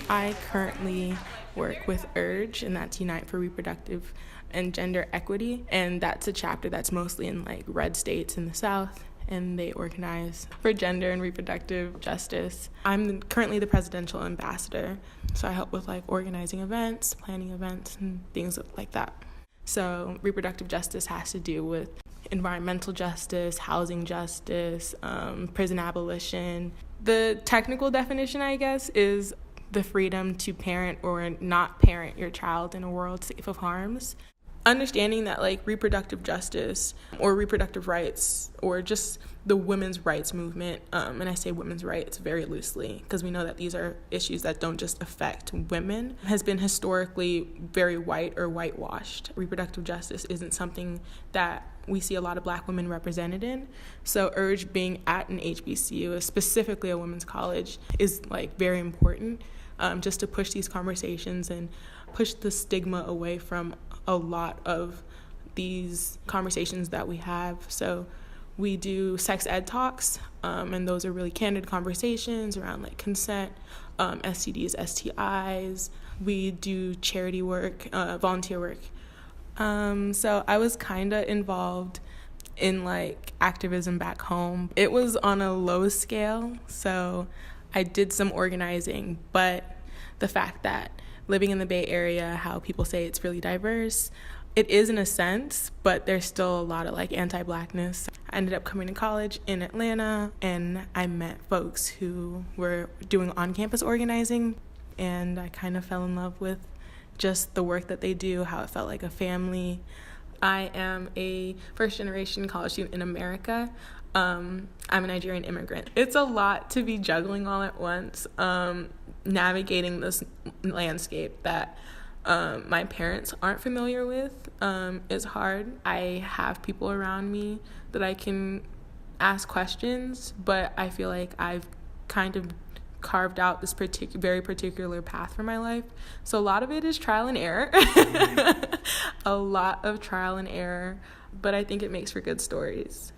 I currently work with URGE, and that's Unite for Reproductive and Gender Equity, and that's a chapter that's mostly in like red states in the South, and they organize for gender and reproductive justice. I'm currently the presidential ambassador, so I help with like organizing events, planning events, and things like that. So reproductive justice has to do with environmental justice, housing justice, prison abolition. The technical definition, I guess, is the freedom to parent or not parent your child in a world safe of harms. Understanding that like reproductive justice or reproductive rights or just the women's rights movement, and I say women's rights very loosely because we know that these are issues that don't just affect women, has been historically very white or whitewashed. Reproductive justice isn't something that we see a lot of Black women represented in. So URGE being at an HBCU, specifically a women's college, is like very important just to push these conversations and push the stigma away from a lot of these conversations that we have. So we do sex ed talks, and those are really candid conversations around like consent, STDs, STIs. We do charity work, volunteer work. So I was kind of involved in like activism back home. It was on a low scale, so I did some organizing, but the fact that living in the Bay Area, how people say it's really diverse, it is in a sense, but there's still a lot of like anti-Blackness. I ended up coming to college in Atlanta, and I met folks who were doing on-campus organizing, and I kind of fell in love with just the work that they do, how it felt like a family. I am a first-generation college student in America. I'm a Nigerian immigrant. It's a lot to be juggling all at once, navigating this landscape that my parents aren't familiar with is hard. I have people around me that I can ask questions, but I feel like I've kind of carved out this very particular path for my life. So a lot of it is trial and error. A lot of trial and error, but I think it makes for good stories.